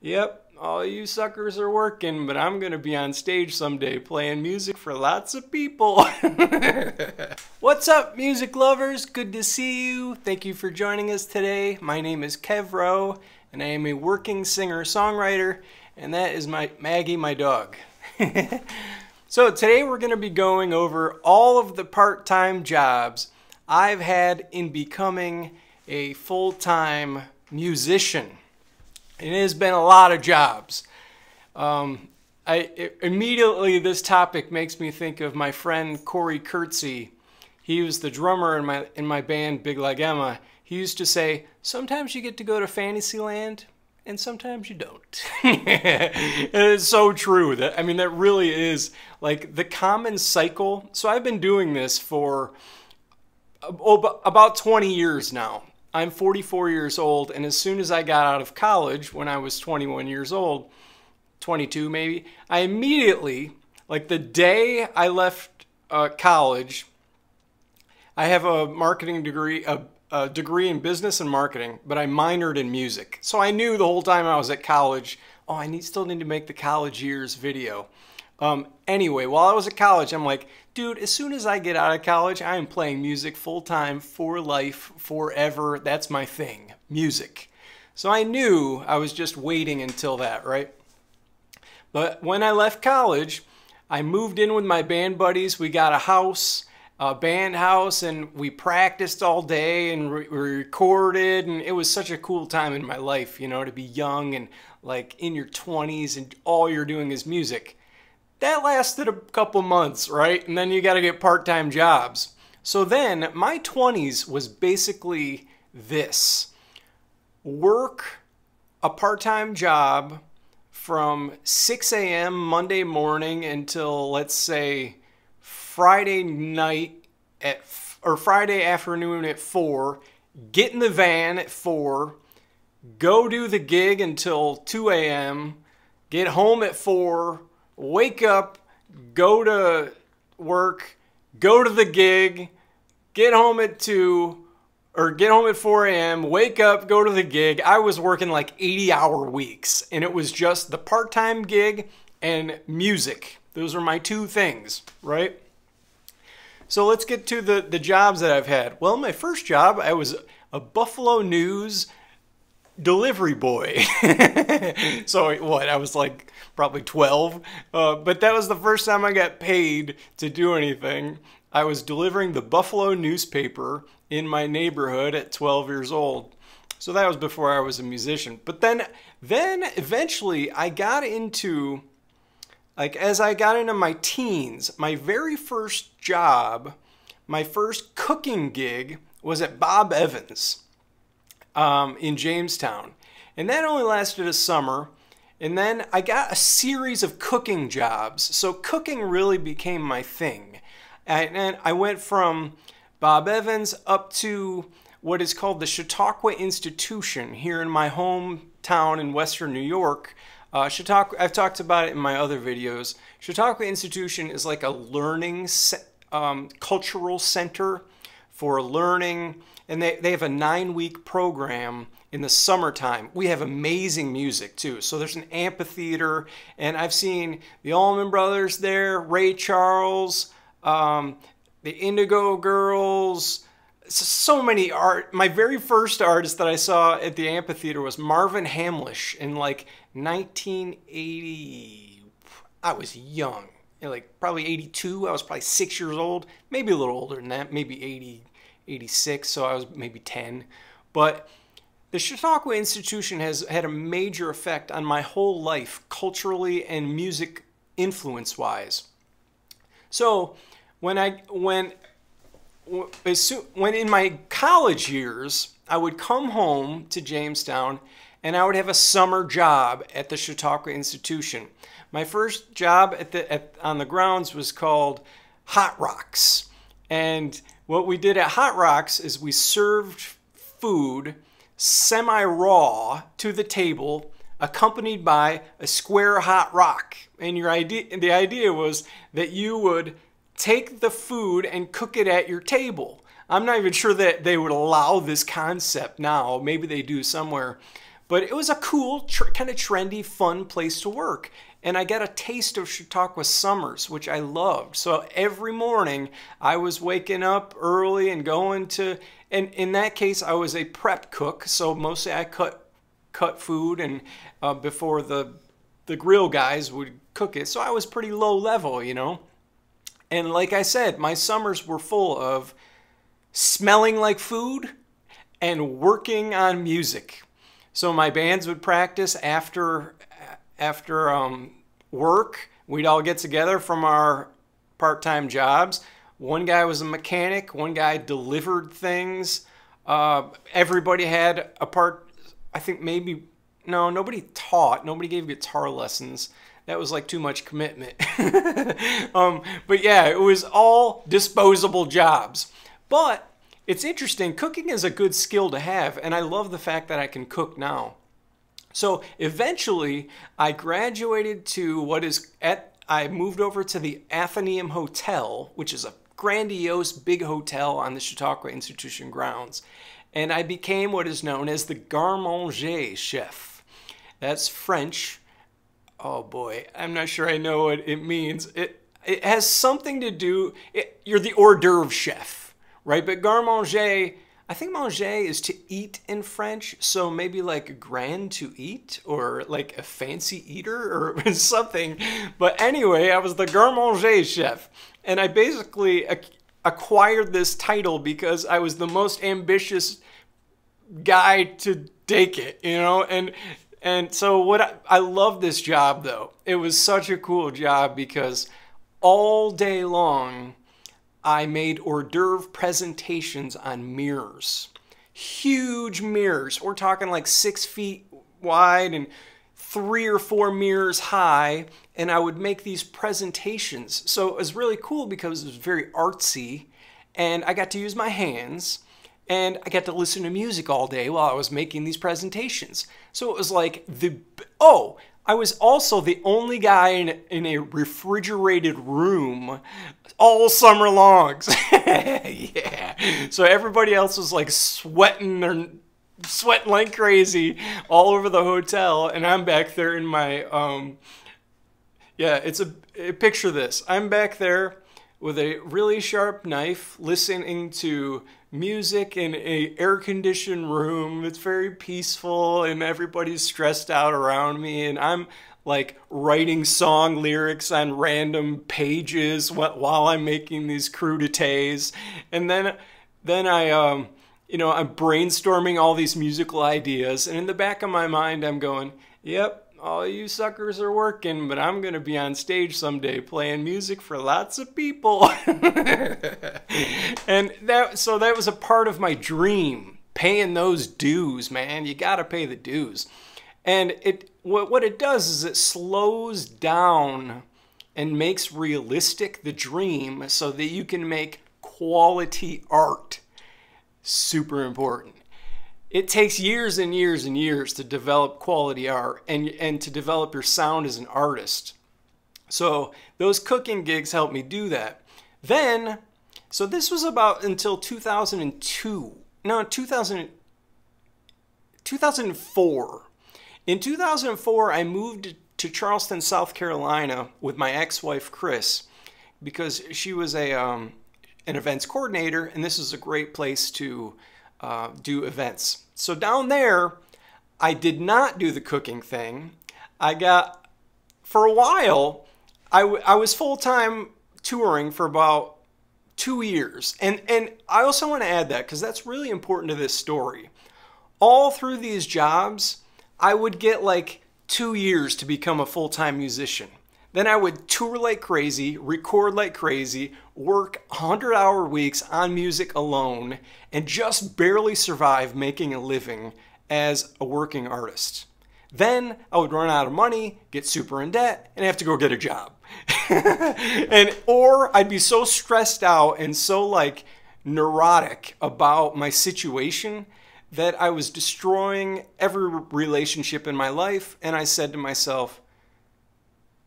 Yep, all you suckers are working, but I'm gonna be on stage someday playing music for lots of people. What's up, music lovers? Good to see you. Thank you for joining us today. My name is Rowe, and I am a working singer-songwriter, and that is Maggie, my dog. So today we're going to be going over all of the part-time jobs I've had in becoming a full-time musician. It has been a lot of jobs. Immediately this topic makes me think of my friend Corey Kurtzy. He was the drummer in my band Big Like Emma. He used to say, sometimes you get to go to Fantasyland and sometimes you don't. It is so true. That really is like the common cycle. So I've been doing this for about 20 years now. I'm 44 years old, and as soon as I got out of college, when I was 21 years old, 22 maybe, I immediately, like the day I left college, I have a marketing degree, a degree in business and marketing, but I minored in music. So I knew the whole time I was at college, oh, I still need to make the college years video. Anyway, while I was at college, I'm like, dude, as soon as I get out of college, I am playing music full-time, for life, forever. That's my thing, music. So I knew I was just waiting until that, right? But when I left college, I moved in with my band buddies. We got a house, a band house, and we practiced all day and we recorded, and it was such a cool time in my life, you know, to be young and like in your 20s and all you're doing is music. That lasted a couple months, right? And then you got to get part-time jobs. So then my 20s was basically this. Work a part-time job from 6 a.m. Monday morning until, let's say, Friday night or Friday afternoon at 4. Get in the van at 4. Go do the gig until 2 a.m. Get home at 4. Wake up, go to work, go to the gig, get home at 2, or get home at 4 a.m., wake up, go to the gig. I was working like 80-hour weeks, and it was just the part-time gig and music. Those are my two things, right? So let's get to the jobs that I've had. Well, my first job, I was a Buffalo News delivery boy. So what, I was like probably 12, but that was the first time I got paid to do anything. I was delivering the Buffalo newspaper in my neighborhood at 12 years old. So that was before I was a musician. But then eventually I got into, like, as I got into my teens, my very first job, my first cooking gig was at Bob Evans in Jamestown. And that only lasted a summer. And then I got a series of cooking jobs. So cooking really became my thing. And I went from Bob Evans up to what is called the Chautauqua Institution here in my hometown in Western New York. Chautauqua, I've talked about it in my other videos. Chautauqua Institution is like a learning cultural center for learning, and they have a 9-week program in the summertime. We have amazing music too. So there's an amphitheater, and I've seen the Allman Brothers there, Ray Charles, the Indigo Girls, so many art. My very first artist that I saw at the amphitheater was Marvin Hamlish in like 1980. I was young, like probably 82. I was probably 6 years old, maybe a little older than that, maybe 80, 86, so I was maybe 10. But the Chautauqua Institution has had a major effect on my whole life, culturally and music influence-wise. So when in my college years, I would come home to Jamestown and I would have a summer job at the Chautauqua Institution. My first job on the grounds was called Hot Rocks. And what we did at Hot Rocks is we served food semi-raw to the table, accompanied by a square hot rock. And the idea was that you would take the food and cook it at your table. I'm not even sure that they would allow this concept now. Maybe they do somewhere. But it was a cool, kind of trendy, fun place to work. And I got a taste of Chautauqua summers, which I loved. So every morning I was waking up early and going to, and in that case I was a prep cook. So mostly I cut food and before the grill guys would cook it. So I was pretty low level, you know. And like I said, my summers were full of smelling like food and working on music. So my bands would practice after work. We'd all get together from our part-time jobs. One guy was a mechanic. One guy delivered things. Everybody had a part. I think maybe, no, nobody taught. Nobody gave guitar lessons. That was like too much commitment. But yeah, it was all disposable jobs. But it's interesting. Cooking is a good skill to have, and I love the fact that I can cook now. So eventually, I graduated to I moved over to the Athenaeum Hotel, which is a grandiose big hotel on the Chautauqua Institution grounds. And I became what is known as the garde-manger chef. That's French. Oh boy, I'm not sure I know what it means. It has something to do, you're the hors d'oeuvre chef, right? But garde-manger, I think manger is to eat in French, so maybe like grand to eat, or like a fancy eater or something. But anyway, I was the garde-manger chef, and I basically acquired this title because I was the most ambitious guy to take it, you know. And so I love this job though. It was such a cool job because all day long I made hors d'oeuvre presentations on mirrors. Huge mirrors. We're talking like 6 feet wide and 3 or 4 mirrors high. And I would make these presentations. So it was really cool because it was very artsy. And I got to use my hands. And I got to listen to music all day while I was making these presentations. So it was like I was also the only guy in a refrigerated room all summer long. Yeah. So everybody else was like sweating like crazy all over the hotel. And I'm back there in my, picture this. I'm back there with a really sharp knife listening to music in a air-conditioned room. It's very peaceful and everybody's stressed out around me, and I'm like writing song lyrics on random pages while I'm making these crudités. And then I'm brainstorming all these musical ideas, and in the back of my mind I'm going, yep, all you suckers are working, but I'm going to be on stage someday playing music for lots of people. And that was a part of my dream, paying those dues, man. You got to pay the dues. And what it does is it slows down and makes realistic the dream so that you can make quality art. Super important. It takes years and years and years to develop quality art and to develop your sound as an artist. So those cooking gigs helped me do that. Then, so this was about until 2004. In 2004, I moved to Charleston, South Carolina with my ex-wife, Chris, because she was an events coordinator, and this is a great place to do events. So down there, I did not do the cooking thing. For a while, I was full-time touring for about 2 years. And I also want to add that because that's really important to this story. All through these jobs, I would get like 2 years to become a full-time musician. Then I would tour like crazy, record like crazy, work 100-hour weeks on music alone, and just barely survive making a living as a working artist. Then I would run out of money, get super in debt, and have to go get a job. Or I'd be so stressed out and so like neurotic about my situation that I was destroying every relationship in my life, and I said to myself,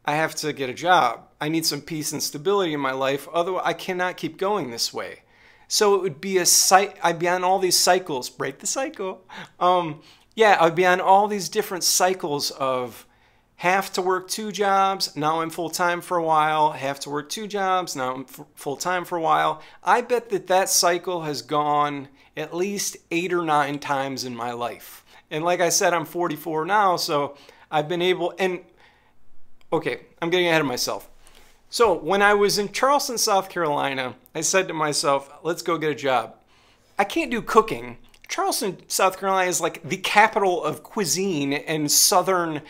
I have to get a job. I need some peace and stability in my life. Otherwise, I cannot keep going this way. So it would be I'd be on all these cycles. Break the cycle. yeah, I'd be on all these different cycles of have to work 2 jobs, now I'm full-time for a while, have to work 2 jobs, now I'm full-time for a while. I bet that that cycle has gone at least 8 or 9 times in my life. And like I said, I'm 44 now, so I've been able, and okay, I'm getting ahead of myself. So when I was in Charleston, South Carolina, I said to myself, let's go get a job. I can't do cooking. Charleston, South Carolina is like the capital of cuisine and Southern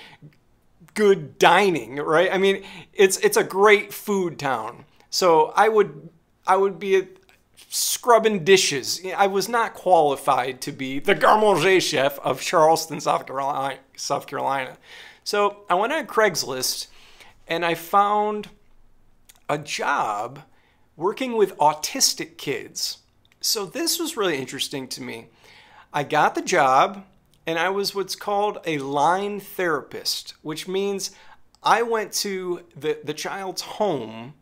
good dining, right? I mean, it's a great food town. So I would be scrubbing dishes. I was not qualified to be the garde manger chef of Charleston, South Carolina. So I went on Craigslist and I found a job working with autistic kids. So this was really interesting to me. I got the job and I was what's called a line therapist, which means I went to the child's home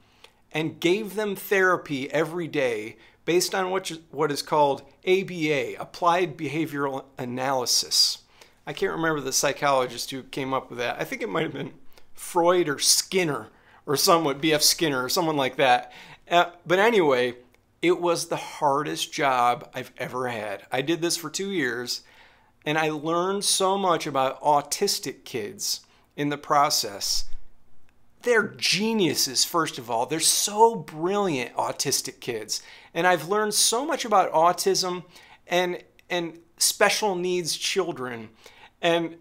and gave them therapy every day based on what is called ABA, Applied Behavioral Analysis. I can't remember the psychologist who came up with that. I think it might have been Freud or Skinner or someone, B.F. Skinner or someone like that. But anyway, it was the hardest job I've ever had. I did this for 2 years. And I learned so much about autistic kids in the process. They're geniuses, first of all. They're so brilliant, autistic kids. And I've learned so much about autism and special needs children. And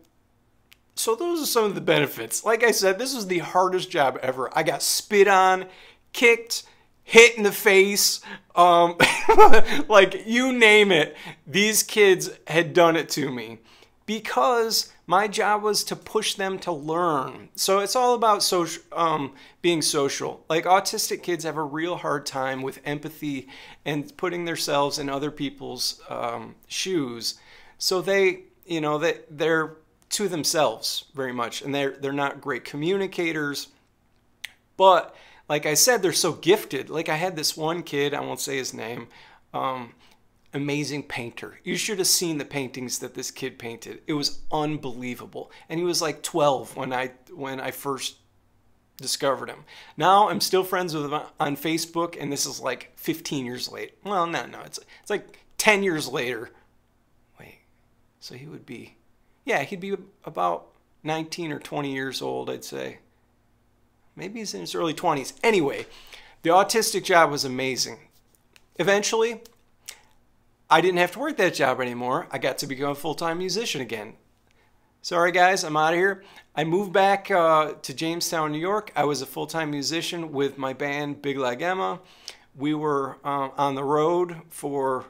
so those are some of the benefits. Like I said, this was the hardest job ever. I got spit on, kicked, hit in the face, like you name it, these kids had done it to me because my job was to push them to learn. So it's all about being social. Like autistic kids have a real hard time with empathy and putting themselves in other people's shoes. So they're to themselves very much, and they're not great communicators, but like I said, they're so gifted. Like I had this one kid, I won't say his name, amazing painter. You should have seen the paintings that this kid painted. It was unbelievable. And he was like 12 when I first discovered him. Now I'm still friends with him on Facebook, and this is like 15 years late. Well, no, it's like 10 years later. Wait, so he would be, yeah, he'd be about 19 or 20 years old, I'd say. Maybe he's in his early 20s. Anyway, the autistic job was amazing. Eventually, I didn't have to work that job anymore. I got to become a full-time musician again. Sorry guys, I'm out of here. I moved back to Jamestown, New York. I was a full-time musician with my band Big Like Emma. We were on the road for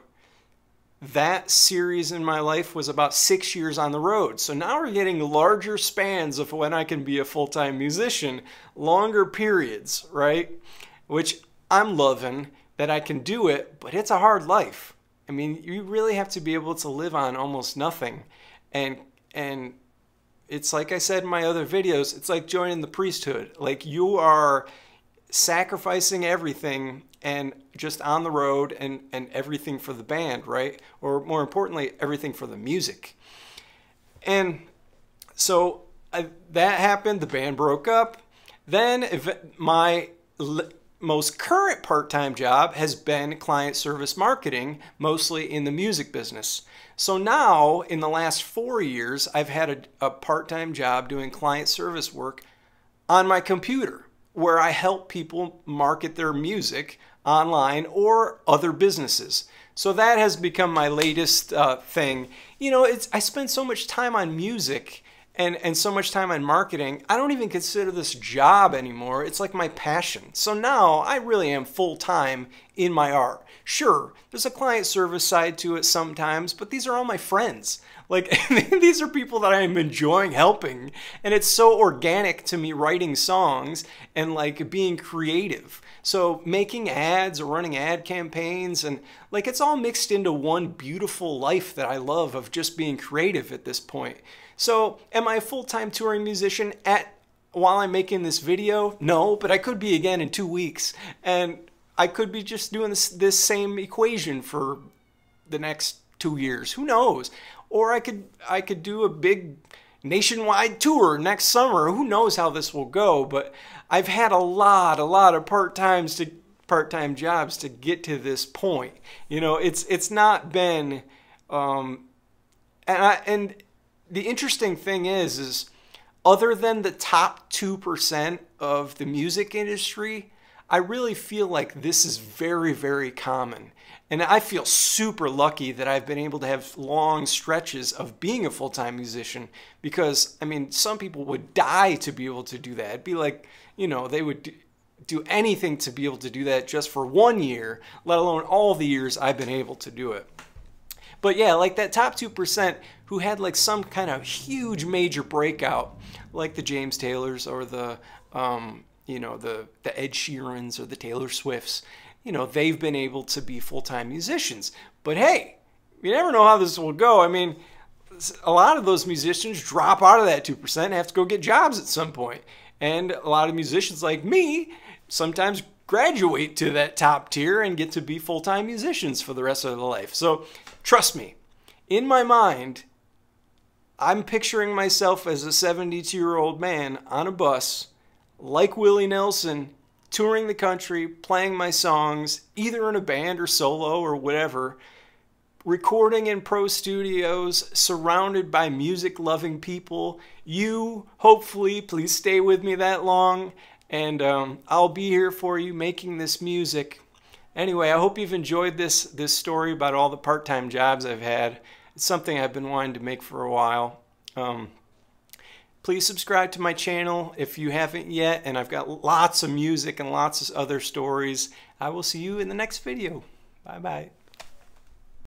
that series in my life was about 6 years on the road. So now we're getting larger spans of when I can be a full-time musician, longer periods, right? Which I'm loving that I can do it, but it's a hard life. I mean, you really have to be able to live on almost nothing. And it's like I said in my other videos, it's like joining the priesthood. Like you are sacrificing everything and just on the road and everything for the band, right? Or more importantly, everything for the music. And so that happened, the band broke up. Then my most current part-time job has been client service marketing, mostly in the music business. So now, in the last 4 years, I've had a part-time job doing client service work on my computer, where I help people market their music online or other businesses. So that has become my latest thing. You know, I spend so much time on music and so much time on marketing, I don't even consider this job anymore. It's like my passion. So now I really am full-time in my art. Sure, there's a client service side to it sometimes, but these are all my friends. Like, these are people that I am enjoying helping, and it's so organic to me writing songs and like being creative. So making ads or running ad campaigns, and like it's all mixed into one beautiful life that I love of just being creative at this point. So am I a full-time touring musician while I'm making this video? No, but I could be again in 2 weeks, and I could be just doing this same equation for the next 2 years. Who knows? or I could do a big nationwide tour next summer. Who knows how this will go, but I've had a lot of part-time jobs to get to this point. You know, it's not been and the interesting thing is other than the top 2% of the music industry, I really feel like this is very, very common. And I feel super lucky that I've been able to have long stretches of being a full-time musician, because, I mean, some people would die to be able to do that. It'd be like, you know, they would do anything to be able to do that just for 1 year, let alone all the years I've been able to do it. But yeah, like that top 2% who had like some kind of huge major breakout, like the James Taylors or the, you know, the Ed Sheerans or the Taylor Swifts, you know, they've been able to be full-time musicians. But hey, you never know how this will go. I mean, a lot of those musicians drop out of that 2% and have to go get jobs at some point. And a lot of musicians like me sometimes graduate to that top tier and get to be full-time musicians for the rest of their life. So trust me, in my mind, I'm picturing myself as a 72-year-old man on a bus, like Willie Nelson, touring the country, playing my songs, either in a band or solo or whatever, recording in pro studios, surrounded by music-loving people. You, hopefully, please stay with me that long, and I'll be here for you making this music. Anyway, I hope you've enjoyed this story about all the part-time jobs I've had. It's something I've been wanting to make for a while. Please subscribe to my channel if you haven't yet, and I've got lots of music and lots of other stories. I will see you in the next video. Bye-bye.